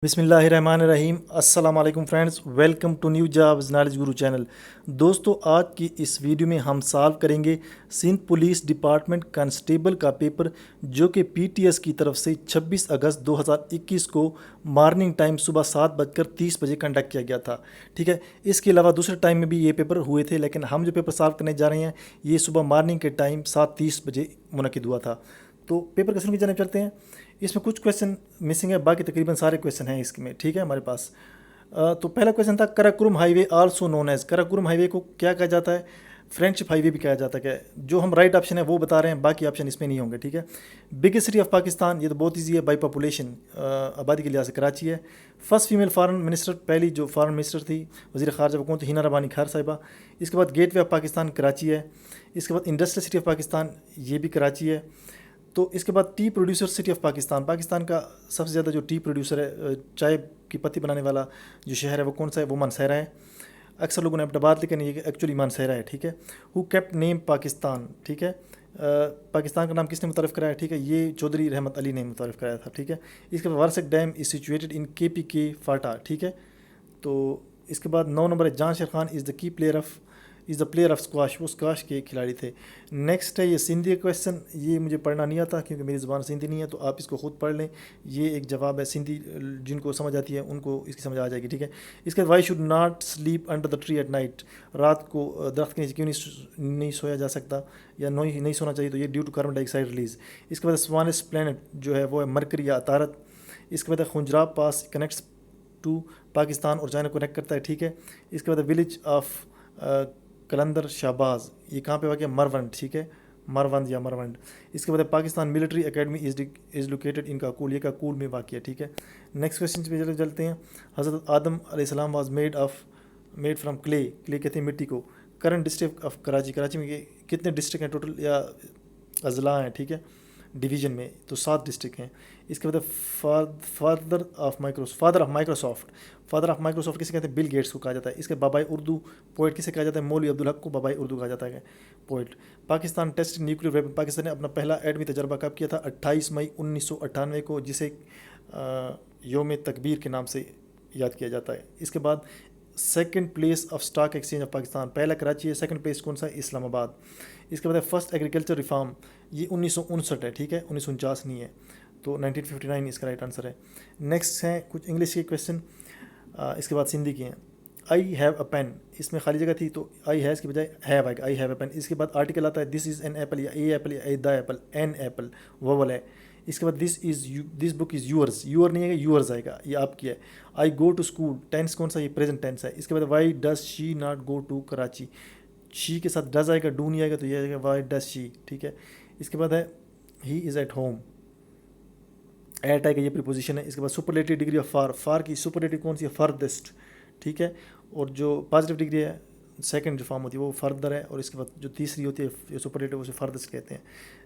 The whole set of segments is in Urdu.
بسم اللہ الرحمن الرحیم۔ السلام علیکم friends, welcome to new jobs knowledge guru channel. دوستو، آج کی اس ویڈیو میں ہم سالو کریں گے سندھ پولیس ڈپارٹمنٹ کانسٹیبل کا پیپر، جو کہ پی ٹی ایس کی طرف سے 26 اگست 2021 کو مارننگ ٹائم صبح 7:30 کنڈکٹ کیا گیا تھا۔ ٹھیک ہے، اس کے علاوہ دوسرے ٹائم میں بھی یہ پیپر ہوئے تھے، لیکن ہم جو پیپر سالو کرنے جا رہے ہیں یہ صبح مارننگ کے ٹائم 7:30 منعقد ہوا تھا۔ تو پیپر کے سن کی جانب چلتے ہیں۔ اس میں کچھ کویشچن مسنگ ہے، باقی تقریباً سارے کویشچن ہیں اس میں۔ ٹھیک ہے، ہمارے پاس تو پہلا کویشچن تھا Karakoram highway also known as. Karakoram highway کو کیا کہا جاتا ہے؟ فرینڈشپ ہائی وے بھی کہا جاتا ہے۔ جو ہم رائٹ آپشن ہے وہ بتا رہے ہیں، باقی آپشن اس میں نہیں ہوں گے۔ ٹھیک ہے، بگیسٹ سٹی آف پاکستان، یہ تو بہت ایزی ہے، بائی پاپولیشن آبادی کے لحاظ سے کراچی ہے۔ فرسٹ فیمیل فارن منسٹر، پہلی جو فارن منسٹر تھی وزیر خارجہ وہ کون تھی؟ ہینا ربانی خار صاحبہ۔ اس کے بعد gateway of Pakistan Karachi ہے۔ اس کے بعد انڈسٹریل سٹی آف پاکستان، یہ بھی کراچی ہے۔ تو اس کے بعد T producer city of Pakistan, Pakistan کا سب سے زیادہ جو ٹی پروڈیوسر ہے، چائے کی پتی بنانے والا جو شہر ہے وہ کون سا ہے؟ وہ مانسہرہ ہے۔ اکثر لوگوں نے اپنا بات لیکن یہ ایکچولی مانسہرہ ہے۔ ٹھیک ہے، ہو کیپٹ نیم پاکستان، ٹھیک ہے، پاکستان کا نام کس نے متعارف کرایا؟ ٹھیک ہے، یہ چودھری رحمت علی نے متعارف کرایا تھا۔ ٹھیک ہے، اس کے بعد وارسک ڈیم از سچویٹڈ ان کے پی کے فاٹا۔ ٹھیک ہے، تو اس کے بعد 9 نمبر ہے جان شیر خان از دا پلیئر آف اسکواش، وہ اسکواش کے کھلاڑی تھے۔ نیکسٹ ہے یہ سندھی کا کویشچن، یہ مجھے پڑھنا نہیں آتا کیونکہ میری زبان سندھی نہیں ہے، تو آپ اس کو خود پڑھ لیں۔ یہ ایک جواب ہے سندھی، جن کو سمجھ آتی ہے ان کو اس کی سمجھ آ جائے گی۔ ٹھیک ہے، اس کے بعد why should not sleep under the tree at night, رات کو درخت کے نیچے کیوں نہیں سویا جا سکتا یا نہیں سونا چاہیے؟ تو یہ due to carbon dioxide release. اس کے بعد سوانس پلانٹ جو ہے وہ ہے مرکری یا عطارد۔ اس کے بعد خنجراب پاس کنیکٹس ٹو پاکستان اور چائنا کو کنیکٹ کرتا ہے۔ ٹھیک ہے، اس کے بعد ولیج آف کلندر شہباز، یہ کہاں پہ واقع ہے؟ مرونڈ۔ ٹھیک ہے، مروند یا مرونڈ۔ اس کے بعد Pakistan military academy is located in Kakul, یہ کاکول میں واقع ہے۔ ٹھیک ہے، نیکسٹ کویشچن پہ چلتے ہیں۔ حضرت آدم علیہ السلام واز میڈ فرام کلے کہتے ہیں مٹی کو۔ Current district of Karachi, Karachi میں کتنے ڈسٹرکٹ ہیں ٹوٹل یا اضلاع ہیں؟ ٹھیک ہے، ڈویژن میں تو 7 ڈسٹرکٹ ہیں۔ اس کے بعد فادر آف مائکروسافٹ کسے کہتے ہیں؟ بل گیٹس کو کہا جاتا ہے۔ اس کے بابائے اردو پوئٹ کسے کہا جاتا ہے؟ مولوی عبدالحق کو بابائے اردو کہا جاتا ہے poet. Pakistan test nuclear weapon, Pakistan نے اپنا پہلا ایٹمی تجربہ کب کیا تھا؟ 28 مئی 1998 کو، جسے یوم تکبیر کے نام سے یاد کیا جاتا ہے۔ اس کے بعد second place of stock exchange of Pakistan, پہلا کراچی ہے، سیکنڈ پلیس کون سا ہے؟ اسلام آباد۔ اس کے بعد فرسٹ ایگریکلچر ریفارم، یہ 1959 ہے۔ ٹھیک ہے، 1949 نہیں ہے، تو 1959 اس کا رائٹ آنسر ہے۔ نیکسٹ ہیں کچھ انگلش کے کویشچن، اس کے بعد سندھی کے ہیں۔ آئی ہیو اے پین، اس میں خالی جگہ تھی تو آئی ہیز کی بجائے ہیو آئے گا، آئی ہیو اے پین۔ اس کے بعد آرٹیکل آتا ہے دس از این ایپل یا اے ایپل یا اے دا ایپل، این ایپل وول ہے۔ اس کے بعد دس بک از یورز، یور نہیں ہے گا، یورز آئے گا، یہ آپ کی ہے۔ I go to school, tense کون سا؟ یہ پریزنٹ ٹینس ہے۔ اس کے بعد why does she not go to Karachi, she کے ساتھ ڈز آئے گا، ڈو نہیں آئے گا، تو یہ آئے گا وائی ڈز شی۔ ٹھیک ہے، اس کے بعد ہے ہی از ایٹ ہوم، ایٹ آئے گا، یہ پریپوزیشن ہے۔ اس کے بعد سپرلیٹیو ڈگری آف فار کی سپرلیٹیو کون سی ہے؟ فردسٹ۔ ٹھیک ہے، اور جو پازیٹیو ڈگری ہے سیکنڈ جو فارم ہوتی ہے وہ فردر ہے، اور اس کے بعد جو تیسری ہوتی ہے سپرلیٹیو اسے فردسٹ کہتے ہیں۔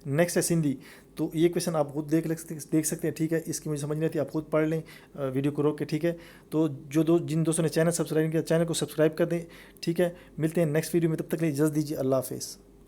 نیکسٹ ہے سندھی، تو یہ کویشچن آپ خود دیکھ سکتے ہیں۔ ٹھیک ہے، اس کی مجھے سمجھ نہیں آتی، آپ خود پڑھ لیں ویڈیو کو روک کے۔ ٹھیک ہے، تو جن دوستوں نے چینل سبسکرائب کیا، چینل کو سبسکرائب کر دیں۔ ٹھیک ہے، ملتے ہیں نیکسٹ ویڈیو میں، تب تک کے لیے اجازت دیجیے، اللہ حافظ۔